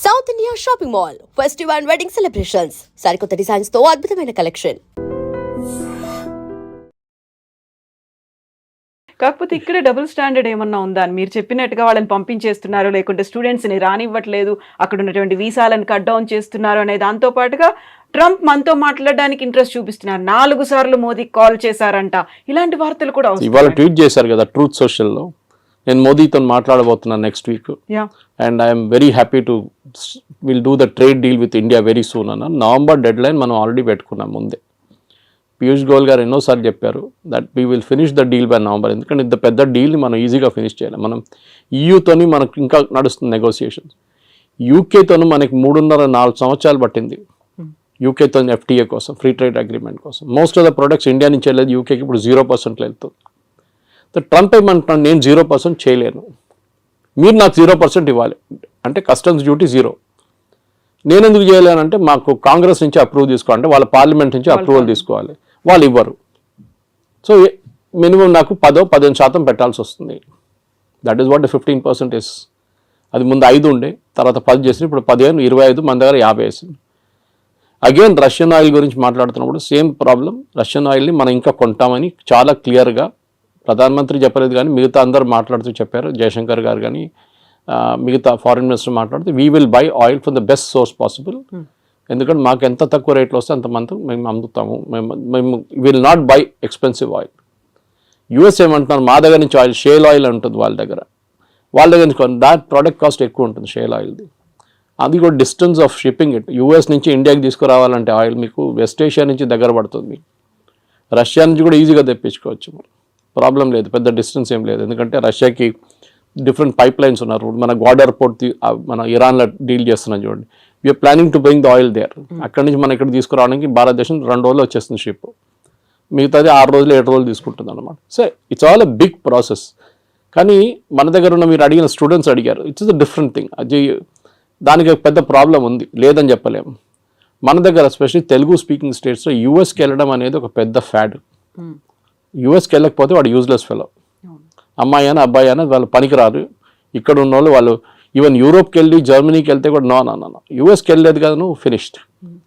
South India shopping mall festive and wedding celebrations సరికొత్త designs తో అద్భుతమైన కలెక్షన్. కాకపోతే ఇక్కడ డబుల్ స్టాండర్డ్ ఏమన్నా ఉందా అని మీరు చెప్పినట్టుగా వాళ్ళని పంపించేస్తున్నారు, లేకుంటే స్టూడెంట్స్ని రానివ్వట్లేదు, అక్కడ ఉన్నటువంటి వీసాలను కట్ డౌన్ చేస్తున్నారు అనే దాంతో పాటుగా ట్రంప్ మనతో మాట్లాడడానికి ఇంట్రెస్ట్ చూపిస్తున్నారు. 4 సార్లు మోదీ కాల్ చేశారంట. ఇలాంటి వార్తలు కూడా ఇవాళ ట్వీట్ చేశారు కదా ట్రూత్ సోషల్లో, నేను మోదీతో మాట్లాడబోతున్నాను next week and I'm very happy to will do the trade deal with India very soon అన్న. నవంబర్ డెడ్ లైన్ మనం ఆల్రెడీ పెట్టుకున్నాం ముందే. పీయూష్ గోయల్ గారు ఎన్నోసార్లు చెప్పారు that we will finish the deal by November. ఎందుకంటే ఇంత పెద్ద డీల్ని మనం ఈజీగా ఫినిష్ చేయాలి. మనం ఈయూతోని మనకు ఇంకా నడుస్తుంది నెగోసియేషన్స్. యూకేతోని మనకి 3.5-4 సంవత్సరాలు పట్టింది యూకేతో ఎఫ్టీఏ కోసం, ఫ్రీ ట్రేడ్ అగ్రిమెంట్ కోసం. Most of the products India నుంచి వెళ్ళేది యూకేకి ఇప్పుడు 0%లో వెళ్తుంది. ట్రంప్ ఏమంటున్నాను, నేను 0% చేయలేను, మీరు నాకు 0% ఇవ్వాలి అంటే కస్టమ్స్ డ్యూటీ 0. నేను ఎందుకు చేయలేనంటే మాకు కాంగ్రెస్ నుంచి అప్రూవ్ తీసుకోవాలంటే వాళ్ళ పార్లమెంట్ నుంచి అప్రూవల్ తీసుకోవాలి, వాళ్ళు ఇవ్వరు. సో మినిమం నాకు 10-15% పెట్టాల్సి వస్తుంది. That is what 15% is. అది ముందు 5 ఉండే, తర్వాత 10 చేసింది, ఇప్పుడు 15, 25, మన దగ్గర 50 వేసింది. అగైన్ రష్యన్ ఆయిల్ గురించి మాట్లాడుతున్నప్పుడు సేమ్ ప్రాబ్లం. రష్యన్ ఆయిల్ని మనం ఇంకా కొంటామని చాలా క్లియర్గా ప్రధానమంత్రి చెప్పలేదు, కానీ మిగతా అందరూ మాట్లాడుతూ చెప్పారు. జయశంకర్ గారు కానీ మిగతా ఫారిన్ మినిస్టర్ మాట్లాడుతూ we will buy oil from the best source possible. ఎందుకంటే మాకు ఎంత తక్కువ రేట్లో వస్తే అంత మంది మేము అమ్ముతాము. మేము will not by expensive oil. US ఏమంటున్నారు, మా దగ్గర నుంచి ఆయిల్ షేల్ ఆయిల్ ఉంటుంది వాళ్ళ దగ్గర నుంచి దాట్ ప్రోడక్ట్ కాస్ట్ ఎక్కువ ఉంటుంది షేల్ ఆయిల్ది. అది కూడా distance of shipping it. US నుంచి ఇండియాకి తీసుకురావాలంటే ఆయిల్ మీకు వెస్ట్ ఏషియా నుంచి దగ్గర పడుతుంది. రష్యా నుంచి కూడా ఈజీగా తెప్పించుకోవచ్చు, ప్రాబ్లం లేదు, పెద్ద డిస్టెన్స్ ఏం లేదు. ఎందుకంటే రష్యాకి డిఫరెంట్ పైప్ లైన్స్ ఉన్నారు. మన గ్వాడర్ పోర్ట్ మన ఇరాన్లో డీల్ చేస్తున్నాం చూడండి. We're planning to bring the oil there. అక్కడి నుంచి మనం ఇక్కడ తీసుకురావడానికి భారతదేశం 2 రోజులు వచ్చేస్తుంది షిప్, మిగతాది 6 రోజులు 7 రోజులు తీసుకుంటుంది అనమాట. So it's all a big process. కానీ మన దగ్గర ఉన్న మీరు అడిగిన స్టూడెంట్స్ అడిగారు, ఇట్స్ ఎ డిఫరెంట్ థింగ్. అది దానికి పెద్ద ప్రాబ్లం ఉంది, లేదని చెప్పలేము. మన దగ్గర ఎస్పెషల్లీ తెలుగు స్పీకింగ్ స్టేట్స్లో యూఎస్కి వెళ్ళడం అనేది ఒక పెద్ద ఫ్యాడ్. యూఎస్కి వెళ్ళకపోతే వాడు యూజ్లెస్ ఫెలో. అమ్మాయి అయినా అబ్బాయి అయినా వాళ్ళు పనికిరారు. ఇక్కడ ఉన్న వాళ్ళు ఈవెన్ యూరోప్కి వెళ్ళి జర్మనీకి వెళ్తే కూడా నో యూఎస్కి వెళ్ళలేదు కదా, నువ్వు ఫినిష్డ్.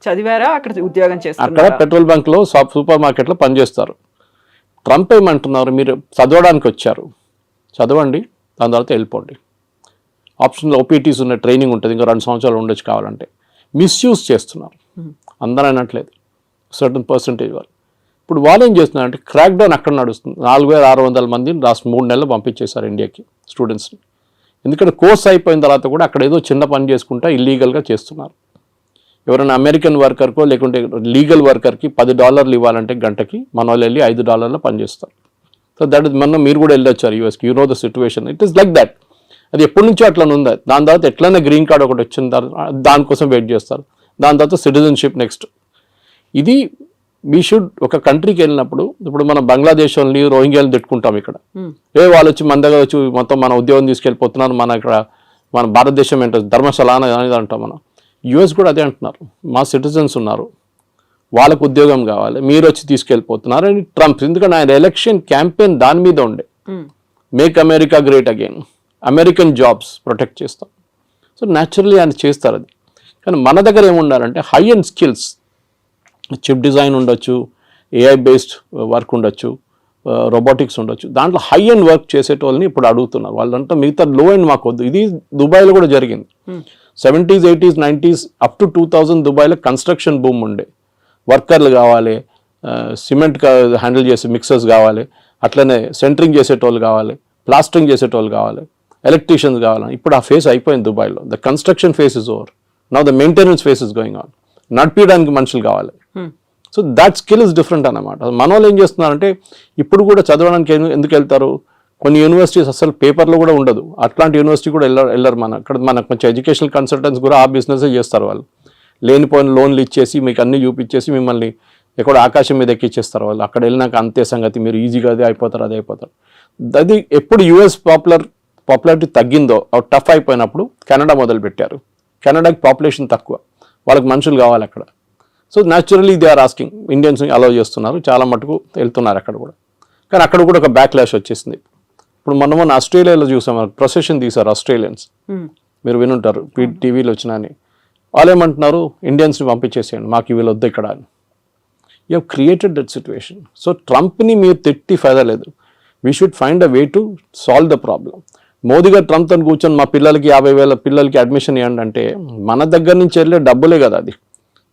చదివారా, అక్కడ ఉద్యోగం చేస్తారు, అక్కడ పెట్రోల్ బంక్లో సూపర్ మార్కెట్లో పనిచేస్తారు. ట్రంప్ ఏమంటున్నారు, మీరు చదవడానికి వచ్చారు, చదవండి, దాని తర్వాత వెళ్ళిపోండి. ఆప్షన్లో ఓపీటీస్ ఉన్న ట్రైనింగ్ ఉంటుంది, ఇంకా 2 సంవత్సరాలు ఉండొచ్చు కావాలంటే. మిస్యూజ్ చేస్తున్నారు, అందరూ అనట్లేదు, సర్టన్ పర్సంటేజ్ వాళ్ళు. ఇప్పుడు వాళ్ళు ఏం చేస్తున్నారంటే క్రాక్ డౌన్ అక్కడ నడుస్తుంది. 4600 మందిని లాస్ట్ 3 నెలలు పంపించేశారు ఇండియాకి స్టూడెంట్స్ని. ఎందుకంటే కోర్స్ అయిపోయిన తర్వాత కూడా అక్కడ ఏదో చిన్న పని చేసుకుంటా ఇల్లీగల్గా చేస్తున్నారు. ఎవరైనా అమెరికన్ వర్కర్కో లేకుంటే లీగల్ వర్కర్కి $10 ఇవ్వాలంటే గంటకి, మన వాళ్ళు వెళ్ళి $5 పనిచేస్తారు. సో దట్ ఇస్ మొన్న మీరు కూడా వెళ్ళొచ్చారు యూఎస్కి, you know the situation. It is like that. అది ఎప్పటి నుంచో అట్లా ఉంది. దాని తర్వాత ఎట్లయినా గ్రీన్ కార్డ్ ఒకటి వచ్చిన తర్వాత దానికోసం వెయిట్ చేస్తారు. దాని తర్వాత సిటిజన్షిప్ నెక్స్ట్. ఇది వీ షుడ్ ఒక కంట్రీకి వెళ్ళినప్పుడు, ఇప్పుడు మనం బంగ్లాదేశ్ వాళ్ళని రోహింగ్యాలను తిట్టుకుంటాం ఇక్కడ, వాళ్ళు వచ్చి మన దగ్గర వచ్చి మొత్తం మన ఉద్యోగం తీసుకెళ్ళిపోతున్నారు, మన ఇక్కడ మన భారతదేశం ఏంటో ధర్మశాల అనేది అంటాం మనం. యుఎస్ కూడా అదే అంటున్నారు, మా సిటిజన్స్ ఉన్నారు, వాళ్ళకు ఉద్యోగం కావాలి, మీరు వచ్చి తీసుకెళ్ళిపోతున్నారు అని ట్రంప్. ఎందుకంటే ఆయన ఎలక్షన్ క్యాంపెయిన్ దాని మీద ఉండే, make America great again, American jobs protect చేస్తాం. సో న్యాచురల్లీ ఆయన చేస్తారు అది. కానీ మన దగ్గర ఏముండాలంటే high end skills, chip design ఉండొచ్చు, ఏఐ బేస్డ్ వర్క్ ఉండొచ్చు, రోబోటిక్స్ ఉండొచ్చు. దాంట్లో హై అండ్ వర్క్ చేసేటోళ్ళని ఇప్పుడు అడుగుతున్నారు. వాళ్ళంతా మిగతా లో అండ్ మాకు వద్దు. ఇది దుబాయ్లో కూడా జరిగింది. 70s, 80s, 90s up to 2000 దుబాయ్లో కన్స్ట్రక్షన్ బూమ్ ఉండే. వర్కర్లు కావాలి, సిమెంట్ హ్యాండిల్ చేసే మిక్సర్స్ కావాలి, అట్లనే సెంటరింగ్ చేసేటోళ్ళు కావాలి, ప్లాస్టరింగ్ చేసేటోళ్ళు కావాలి, ఎలక్ట్రీషియన్స్ కావాలి. ఇప్పుడు ఆ ఫేస్ అయిపోయింది దుబాయ్లో. The construction face is over. Now the maintenance face is going on. నడిపించడానికి మనుషులు కావాలి. So that skill is different అన్నమాట. మన వాళ్ళు ఏం చేస్తున్నారంటే ఇప్పుడు కూడా చదవడానికి ఎందుకు వెళ్తారు, కొన్ని యూనివర్సిటీస్ అసలు పేపర్లో కూడా ఉండదు, అట్లాంటి యూనివర్సిటీ కూడా వెళ్ళరు. మనకు కొంచెం ఎడ్యుకేషనల్ కన్సల్టెంట్స్ కూడా ఆ బిజినెసే చేస్తారు. వాళ్ళు లేనిపోయిన లోన్లు ఇచ్చేసి మీకు అన్నీ చూపించేసి మిమ్మల్ని ఎక్కడ ఆకాశం మీద ఎక్కిచ్చేస్తారు వాళ్ళు. అక్కడ వెళ్ళినాక అంతే సంగతి, మీరు ఈజీగా అదే అయిపోతారు. అది ఎప్పుడు యూఎస్ పాపులారిటీ తగ్గిందో, టఫ్ అయిపోయినప్పుడు కెనడా మొదలుపెట్టారు. కెనడాకి పాపులేషన్ తక్కువ, వాళ్ళకి మనుషులు కావాలి అక్కడ. So naturally they are asking, ఇండియన్స్ని అలౌ చేస్తున్నారు, చాలా మటుకు వెళ్తున్నారు అక్కడ కూడా. కానీ అక్కడ కూడా ఒక బ్యాక్ లాష్ వచ్చేసింది. ఇప్పుడు మనం ఆస్ట్రేలియాలో చూసాం, ప్రొసెషన్ తీశారు ఆస్ట్రేలియన్స్ మీరు వినుంటారు టీవీలో వచ్చినా అని. వాళ్ళు ఏమంటున్నారు, ఇండియన్స్ని పంపించేసేయండి, మాకు వీళ్ళు వద్దు ఇక్కడ అని. You have created that situation. So ట్రంప్ని మీరు తిట్టి ఫైదా లేదు. We should find a way to solve the problem. Modi garu ట్రంప్తో కూర్చొని మా పిల్లలకి 50,000 పిల్లలకి అడ్మిషన్ ఇవ్వండి అంటే మన దగ్గర నుంచి వెళ్ళే డబ్బులే కదా అది.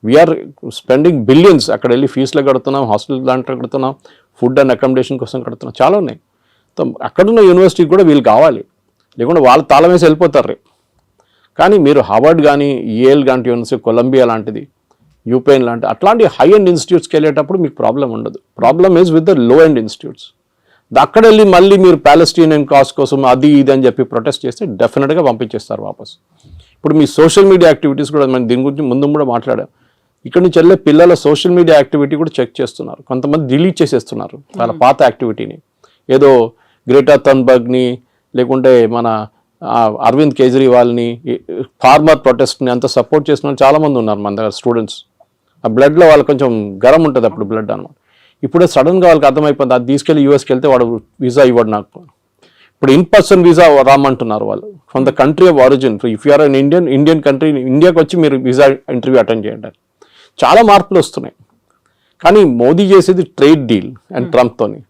We're spending billions. అక్కడ వెళ్ళి ఫీజులు కడుతున్నాం, హాస్పిటల్ దాంట్లో కడుతున్నాం, ఫుడ్ అండ్ అకామిడేషన్ కోసం కడుతున్నాం, చాలా ఉన్నాయి. అక్కడున్న యూనివర్సిటీకి కూడా వీళ్ళు కావాలి, లేకుంటే వాళ్ళు తాళం వేసి వెళ్ళిపోతారు రేపు. కానీ మీరు హార్వర్డ్ కానీ, ఏల్ లాంటి యూనివర్సిటీ, కొలంబియా లాంటిది, యూపెన్ లాంటి అట్లాంటి హై ఎండ్ ఇన్స్టిట్యూట్స్కి వెళ్ళేటప్పుడు మీకు ప్రాబ్లం ఉండదు. Problem is with the low end institutes. అక్కడ వెళ్ళి మళ్ళీ మీరు ప్యాలెస్టీనియన్ కాజ్ కోసం అది ఇది అని చెప్పి ప్రొటెస్ట్ చేస్తే డెఫినెట్గా పంపించేస్తారు వాపస్. ఇప్పుడు మీ సోషల్ మీడియా యాక్టివిటీస్ కూడా మనం దీని గురించి ముందు కూడా మాట్లాడాం. ఇక్కడ నుంచి వెళ్ళే పిల్లల సోషల్ మీడియా యాక్టివిటీ కూడా చెక్ చేస్తున్నారు. కొంతమంది డిలీట్ చేసేస్తున్నారు వాళ్ళ పాత యాక్టివిటీని. ఏదో గ్రేటా థన్బర్గ్ని లేకుంటే మన అరవింద్ కేజ్రీవాల్ని, ఫార్మర్ ప్రొటెస్ట్ని అంత సపోర్ట్ చేసిన వాళ్ళు చాలామంది ఉన్నారు మన దగ్గర స్టూడెంట్స్. ఆ బ్లడ్లో వాళ్ళకి కొంచెం గరం ఉంటుంది అప్పుడు బ్లడ్ అనమాట. ఇప్పుడే సడన్గా వాళ్ళకి అర్థమైపోయింది, అది తీసుకెళ్ళి యూఎస్కి వెళ్తే వాడు వీసా ఇవ్వడు నాకు. ఇప్పుడు ఇన్ పర్సన్ వీసా రామంటున్నారు వాళ్ళు from the country of origin. If you're an Indian country, ఇండియాకి వచ్చి మీరు వీసా ఇంటర్వ్యూ అటెండ్ చేయండి. చాలా మార్పులు వస్తున్నాయి. కానీ మోదీ చేసేది ట్రేడ్ డీల్ అండ్ ట్రంప్తోని,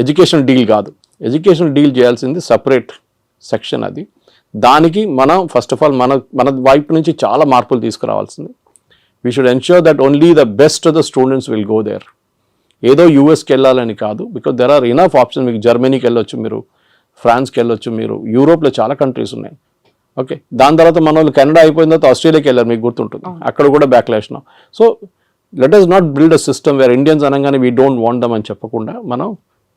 ఎడ్యుకేషన్ డీల్ కాదు. ఎడ్యుకేషన్ డీల్ చేయాల్సింది సపరేట్ సెక్షన్ అది. దానికి మనం ఫస్ట్ ఆఫ్ ఆల్ మన వైపు నుంచి చాలా మార్పులు తీసుకురావాల్సింది. We should ensure that only the best of the students will go there. ఏదో యూఎస్కి వెళ్ళాలని కాదు, because there are enough option. మీకు జర్మనీకి వెళ్ళొచ్చు, మీరు ఫ్రాన్స్కి వెళ్ళొచ్చు, మీరు యూరోప్లో చాలా కంట్రీస్ ఉన్నాయి. ఓకే, దాని తర్వాత మన వాళ్ళు కెనడా అయిపోయిన తర్వాత ఆస్ట్రేలియాకి వెళ్ళారు, మీకు గుర్తుంటుంది, అక్కడ కూడా backlash. So let us not build a system wear Indians అనగానే వీ డోంట్ వాంట్ దమ్ అని చెప్పకుండా మనం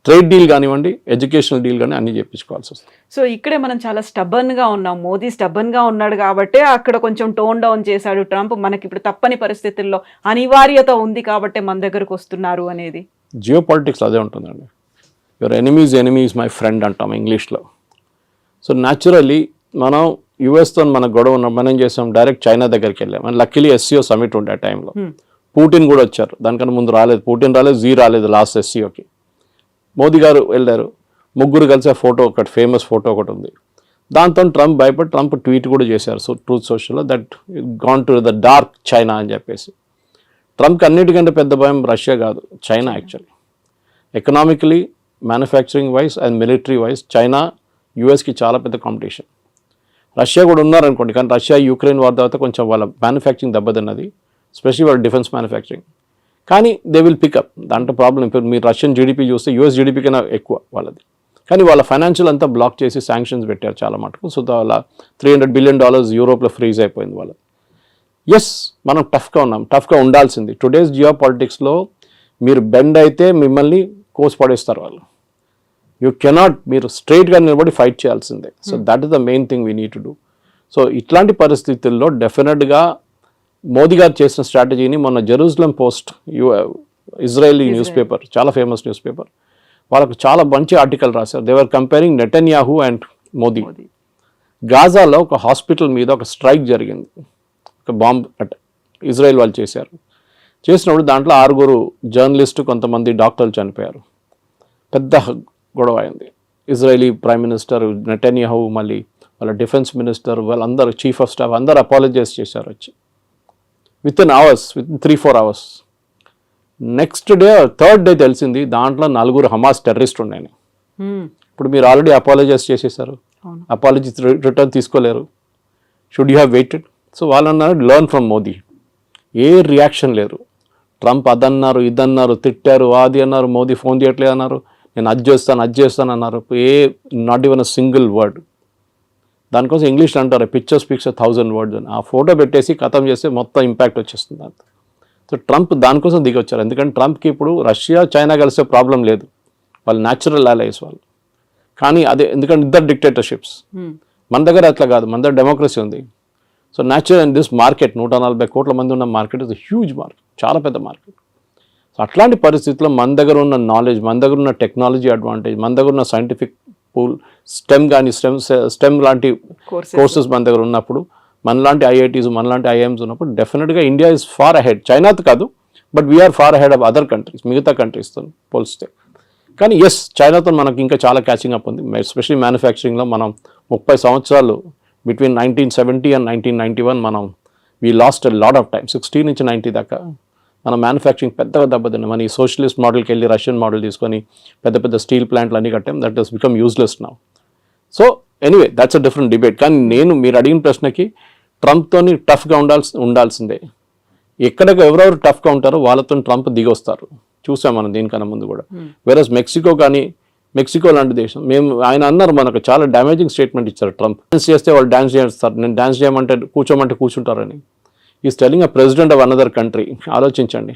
ట్రేడ్ డీల్ కానివ్వండి, ఎడ్యుకేషనల్ డీల్ కానీ అన్ని చెప్పించుకోవాల్సి వస్తుంది. సో ఇక్కడే మనం చాలా స్టబర్న్గా ఉన్నాం. మోదీ స్టబర్న్గా ఉన్నాడు కాబట్టి అక్కడ కొంచెం టోన్ డౌన్ చేశాడు ట్రంప్. మనకి ఇప్పుడు తప్పని పరిస్థితుల్లో అనివార్యత ఉంది కాబట్టి మన దగ్గరకు వస్తున్నారు అనేది. జియో పాలిటిక్స్ అదే ఉంటుందండి. Your enemy is my friend అంటాం ఇంగ్లీష్లో. సో న్యాచురల్లీ మనం యుఎస్తో మన గొడవ ఉన్న మనం ఏం చేసాం, డైరెక్ట్ చైనా దగ్గరికి వెళ్ళాం. అండ్ లక్కీలీ ఎస్సీఓ సమిట్ ఉండే ఆ టైంలో పుటిన్ కూడా వచ్చారు. దానికన్నా ముందు రాలేదు, పుటిన్ రాలేదు, జీ రాలేదు లాస్ట్ ఎస్సీఓకి. మోదీ గారు వెళ్ళారు, ముగ్గురు కలిసి ఆ ఫోటో ఒకటి, ఫేమస్ ఫోటో ఒకటి ఉంది. దాంతో ట్రంప్ భయపడి ట్రంప్ ట్వీట్ కూడా చేశారు ట్రూత్ సోషల్లో, that gone to the dark China అని చెప్పేసి. ట్రంప్కి అన్నిటికంటే పెద్ద భయం రష్యా కాదు, China. Actually economically, manufacturing wise and military wise China యూఎస్కి చాలా పెద్ద కాంపిటీషన్. రష్యా కూడా ఉన్నారనుకోండి, కానీ రష్యా యుక్రెయిన్ వార్ తర్వాత కొంచెం వాళ్ళ మ్యానుఫ్యాక్చరింగ్ దెబ్బతిన్నది, స్పెషల్లీ వాళ్ళ డిఫెన్స్ మ్యానుఫ్యాక్చరింగ్. కానీ దే విల్ పికప్, దాంట్లో ప్రాబ్లం. ఇప్పుడు మీరు రష్యన్ జీడిపి చూస్తే యూఎస్ జీడిపి కన్నా ఎక్కువ వాళ్ళది. కానీ వాళ్ళ ఫైనాన్షియల్ అంతా బ్లాక్ చేసి శాంక్షన్స్ పెట్టారు చాలా మటుకు. సో వాళ్ళ $300 బిలియన్ యూరోప్లో ఫ్రీజ్ అయిపోయింది వాళ్ళది. ఎస్, మనం టఫ్గా ఉన్నాం, టఫ్గా ఉండాల్సింది. టుడేస్ జియో పాలిటిక్స్లో మీరు బెండ్ అయితే మిమ్మల్ని కోసి పడేస్తారు వాళ్ళు. యూ కెనాట్, మీరు స్ట్రైట్గా నిలబడి ఫైట్ చేయాల్సిందే. So that is the main thing we need to do. So ఇట్లాంటి పరిస్థితుల్లో డెఫినెట్గా మోదీ గారు చేసిన స్ట్రాటజీని మొన్న Jerusalem Post, Israeli news paper, చాలా ఫేమస్ న్యూస్ పేపర్, వాళ్ళకు చాలా మంచి ఆర్టికల్ రాశారు. They were comparing Netanyahu and Modi. గాజాలో ఒక హాస్పిటల్ మీద ఒక స్ట్రైక్ జరిగింది, ఒక బాంబ్ అటాక్ ఇజ్రాయెల్ వాళ్ళు చేశారు. చేసినప్పుడు దాంట్లో 6 జర్నలిస్టు, కొంతమంది డాక్టర్లు చనిపోయారు. పెద్ద గొడవ అయింది. ఇజ్రాయలీ ప్రైమ్ మినిస్టర్ నెటన్యాహు, మళ్ళీ వాళ్ళ డిఫెన్స్ మినిస్టర్, వాళ్ళందరూ చీఫ్ ఆఫ్ స్టాఫ్ అందరూ అపాలజైజ్ చేశారు వచ్చి. With 3-4 hours. Next day, third day తెలిసింది దాంట్లో 4 హమాస్ టెర్రరిస్ట్ ఉన్నాయని. ఇప్పుడు మీరు ఆల్రెడీ అపాలజైజ్ చేసేసారు, అపాలజీ రిటర్న్ తీసుకోలేరు. Should you have weighted? So వాళ్ళు అన్నారు learn from Modi. A reaction లేరు. ట్రంప్ అదన్నారు, ఇదన్నారు, తిట్టారు, అది అన్నారు, మోదీ ఫోన్ చేయట్లేదు అన్నారు, నేను అది చేస్తాను అన్నారు. Not even a single word. దానికోసం ఇంగ్లీష్లో అంటారు పిక్చర్ స్పీక్స్ 1,000 words అని. ఆ ఫోటో పెట్టేసి ఖతం చేస్తే మొత్తం ఇంపాక్ట్ వచ్చేస్తుంది అంత. సో ట్రంప్ దానికోసం దిగొచ్చారు. ఎందుకంటే ట్రంప్కి ఇప్పుడు రష్యా, చైనా కలిసే ప్రాబ్లం లేదు, వాళ్ళు న్యాచురల్ అలైస్ వాళ్ళు. కానీ అదే ఎందుకంటే ఇద్దరు డిక్టేటర్షిప్స్. మన దగ్గర అట్లా కాదు, మన దగ్గర డెమోక్రసీ ఉంది. So natural and this market, 140 కోట్ల మంది ఉన్న మార్కెట్ ఇస్ హ్యూజ్ మార్కెట్, చాలా పెద్ద మార్కెట్. సో అట్లాంటి పరిస్థితుల్లో మన దగ్గర ఉన్న నాలెడ్జ్, మన దగ్గర ఉన్న టెక్నాలజీ అడ్వాంటేజ్, మన దగ్గర ఉన్న సైంటిఫిక్ పూల్, స్టెమ్ కానీ స్టెమ్ లాంటి కోర్సెస్ మన దగ్గర ఉన్నప్పుడు, మనలాంటి ఐఐటీస్, మనలాంటి ఐఐఎమ్స్ ఉన్నప్పుడు డెఫినెట్గా ఇండియా ఇస్ ఫార్ అహెడ్. చైనాతో కాదు, but we're far ahead of other countries, మిగతా కంట్రీస్తో పోలిస్తే. కానీ ఎస్, చైనాతో మనకి ఇంకా చాలా క్యాచింగ్ అప్ ఉంది. ఎస్పెషల్లీ మ్యానుఫ్యాక్చరింగ్లో మనం 30 సంవత్సరాలు బిట్వీన్ 1970 అండ్ 1991 మనం we lost a lot of time 60 నుంచి 90 దాకా మన మ్యానుఫ్యాక్చరింగ్ పెద్దగా దెబ్బతింది. మన ఈ సోషలిస్ట్ మోడల్కి వెళ్ళి రష్యన్ మోడల్ తీసుకొని పెద్ద పెద్ద స్టీల్ ప్లాంట్లు అన్నీ కట్టాం. That has become useless now. So anyway that's a different debate. కానీ మీరు అడిగిన ప్రశ్నకి ట్రంప్తోని టఫ్గా ఉండాల్సిందే. ఎక్కడికి ఎవరెవరు టఫ్గా ఉంటారో వాళ్ళతో ట్రంప్ దిగొస్తారు. చూసాం మనం దీనికన్నా ముందు కూడా. వేరస్ మెక్సికో లాంటి దేశం ఆయన అన్నారు, మనకు చాలా డ్యామేజింగ్ స్టేట్మెంట్ ఇచ్చారు ట్రంప్. డాన్స్ చేస్తే వాళ్ళు డాన్స్ చేస్తారు, నేను డాన్స్ చేయమంటే కూర్చోమంటే కూర్చుంటారని. Is telling a president of another country. ఆలోచించండి,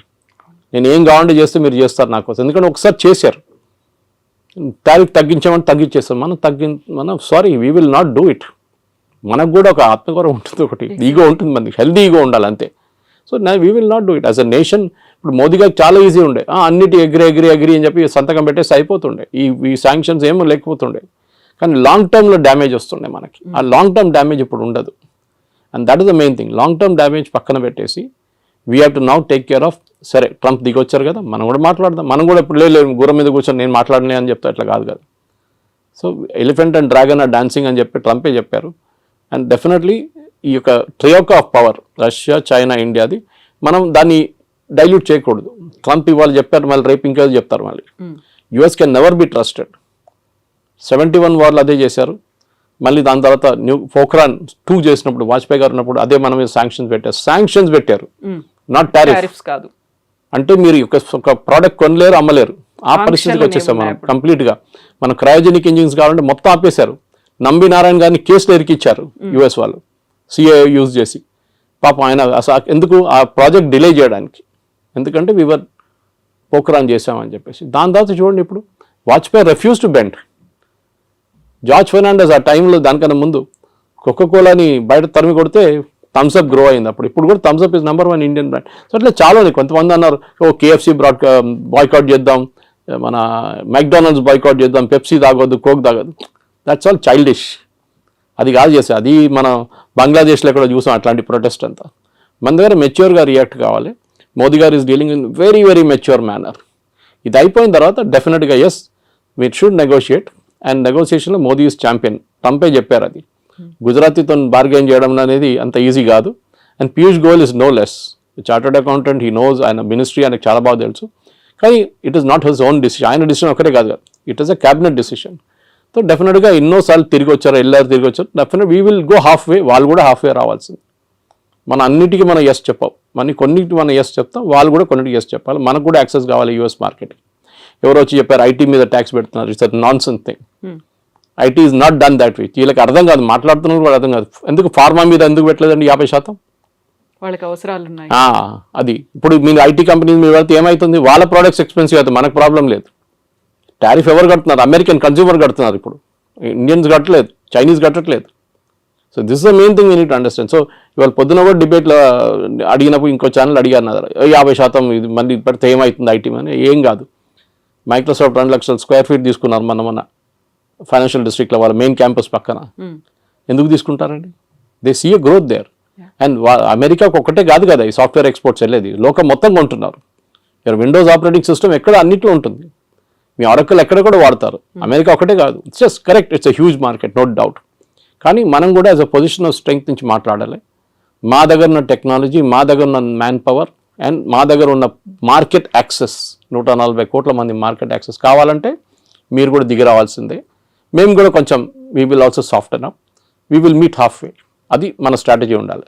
నేను ఏం కావాలంటే చేస్తే మీరు చేస్తారు నా కోసం. ఎందుకంటే ఒకసారి చేశారు, టారిఫ్ తగ్గించామని తగ్గించేస్తాం. మనం sorry we will not do it. మనకు కూడా ఒక ఆత్మగౌరవం ఉంటుంది, ఒకటి ఈగో ఉంటుంది, మనకి హెల్దీ ఈగో ఉండాలి అంతే. So we will not do it as a nation. ఇప్పుడు మోదీ గారికి చాలా ఈజీ ఉండే, అన్నిటి ఎగ్రీ అని చెప్పి సంతకం పెట్టేసి అయిపోతుండే, ఈ శాంక్షన్స్ ఏమో లేకపోతుండే. కానీ లాంగ్ టర్మ్లో డ్యామేజ్ వస్తుండే మనకి. ఆ లాంగ్ టర్మ్ డ్యామేజ్ ఇప్పుడు ఉండదు. And that is the main thing. Long term damage పక్కన పెట్టేసి we have to now take care of. సరే ట్రంప్ దిగొచ్చారు కదా, మనం కూడా మాట్లాడదాం. మనం కూడా ఇప్పుడు లేదు గుర్రం మీద కూర్చొని నేను మాట్లాడలే అని చెప్తా, అట్లా కాదు కదా. So elephant and dragon are dancing అని చెప్పి ట్రంపే చెప్పారు. అండ్ డెఫినెట్లీ ఈ యొక్క troika of power Russia, China, ఇండియాది మనం దాన్ని డైల్యూట్ చేయకూడదు. ట్రంప్ ఇవాళ చెప్పారు, మళ్ళీ రేపు ఇంకేదో చెప్తారు. మళ్ళీ US can never be trusted. 71 వార్లు అదే చేశారు. మళ్ళీ దాని తర్వాత పోఖ్రాన్ 2 చేసినప్పుడు వాజ్పేయి గారు ఉన్నప్పుడు అదే మన మీద శాంక్షన్స్ పెట్టారు, నాట్ టారిఫ్స్ కాదు. అంటే మీరు ఒక ప్రోడక్ట్ కొనలేరు, అమ్మలేరు, ఆ పరిస్థితికి వచ్చేసాం మనం కంప్లీట్గా. మన క్రయోజెనిక్ ఇంజిన్స్ కావాలంటే మొత్తం ఆపేశారు. నంబి నారాయణ గారిని కేసులు ఇరికిచ్చారు యుఎస్ వాళ్ళు, సిఏ యూజ్ చేసి. పాపం ఆయన ఎందుకు ఆ ప్రాజెక్ట్ డిలే చేయడానికి, ఎందుకంటే వివర్ పోఖ్రాన్ చేశామని చెప్పేసి. దాని తర్వాత చూడండి, ఇప్పుడు Vajpayee refuse to bend. George Fernandes ఆ టైంలో దానికన్నా ముందు కోకోకోలాని బయట తరిమి కొడితే థమ్స్అప్ గ్రో అయింది అప్పుడు. ఇప్పుడు కూడా Thums Up is #1 Indian brand. So అట్లా చాలా ఉంది. కొంతమంది అన్నారు KFC బాయ్కాట్ చేద్దాం, మన మెక్డానల్డ్స్ బాయ్కాట్ చేద్దాం, పెప్సీ తాగొద్దు, కోక్ తాగొద్దు. That's all childish. అది కాదు చేస్తే, అది మనం బంగ్లాదేశ్లో కూడా చూసాం అట్లాంటి ప్రొటెస్ట్ అంతా. మన దగ్గర మెచ్యూర్గా రియాక్ట్ కావాలి. Modi garu is dealing in very very mature manner. ఇది అయిపోయిన తర్వాత డెఫినెట్గా yes we should negotiate. And నెగోషియేషన్లో మోదీ ఈజ్ ఛాంపియన్. ట్రంపే చెప్పారు అది. గుజరాతీతో బార్గెన్ చేయడం అనేది అంత ఈజీ కాదు. And Piyush Goyal is no less chartered accountant. He knows, ఆయన మినిస్ట్రీ ఆయనకు చాలా బాగా తెలుసు. కానీ it is not his own decision. ఆయన డిసిషన్ ఒకటే కాదు కదా, it is a cabinet decision. So డెఫినెట్గా ఎన్నోసార్లు తిరిగి వచ్చారు, definite we will go half వే. వాళ్ళు కూడా హాఫ్ వే రావాల్సింది. మన అన్నిటికీ మనం ఎస్ చెప్పాం, కొన్నిటికి మనం ఎస్ చెప్తాం, వాళ్ళు కూడా కొన్నిటికి ఎస్ చెప్పాలి. మనకు కూడా యాక్సెస్ కావాలి యూఎస్ మార్కెట్కి. ఎవరో వచ్చి చెప్పారు ఐటీ మీద ట్యాక్స్ పెడుతున్నారు, it's non sense thing. IT is not done that way. వీళ్ళకి అర్థం కాదు, మాట్లాడుతున్నారు కూడా అర్థం కాదు. ఎందుకు ఫార్మా మీద ఎందుకు పెట్టలేదండి 50%? వాళ్ళకి అవసరాలు ఉన్నాయి. అది ఇప్పుడు మీరు ఐటీ కంపెనీస్ మీద పెడితే ఏమవుతుంది, వాళ్ళ ప్రోడక్ట్స్ ఎక్స్పెన్సివ్ అవుతుంది, మనకు ప్రాబ్లం లేదు. టారిఫ్ ఎవరు కడుతున్నారు? అమెరికన్ కన్జ్యూమర్ కడుతున్నారు. ఇప్పుడు ఇండియన్స్ కట్టలేదు, చైనీస్ కట్టట్లేదు. So this is the main thing we need to understand. So ఇవాళ పొద్దున కూడా డిబేట్లో అడిగినప్పుడు ఇంకో ఛానల్ అడిగారు, 50% ఇది మళ్ళీ పెడితే ఏమవుతుంది ఐటీ అని. ఏం కాదు. మైక్రోసాఫ్ట్ 2 లక్షల స్క్వేర్ ఫీట్ తీసుకున్నారు మన ఫైనాన్షియల్ డిస్ట్రిక్ట్లో, వాళ్ళ మెయిన్ క్యాంపస్ పక్కన. ఎందుకు తీసుకుంటారండి? They see a growth there. And అమెరికాకు ఒక్కటే కాదు కదా ఈ సాఫ్ట్వేర్ ఎక్స్పోర్ట్స్ వెళ్ళేది, లోకం మొత్తం కొంటున్నారు. విండోస్ ఆపరేటింగ్ సిస్టమ్ ఎక్కడ అన్నిట్లో ఉంటుంది, మీ ఆరకల్ ఎక్కడ కూడా వాడతారు. అమెరికా ఒకటే కాదు. It's just correct, it's a huge market, no doubt. కానీ మనం కూడా as a position of strength నుంచి మాట్లాడాలి. మా దగ్గర ఉన్న టెక్నాలజీ, మా దగ్గర ఉన్న మ్యాన్ పవర్ అండ్ మా దగ్గర ఉన్న మార్కెట్ యాక్సెస్, 140 కోట్ల మంది మార్కెట్ యాక్సెస్ కావాలంటే మీరు కూడా దిగి రావాల్సిందే. మేము కూడా కొంచెం we will also soften up, we will meet halfway. అది మన స్ట్రాటజీ ఉండాలి.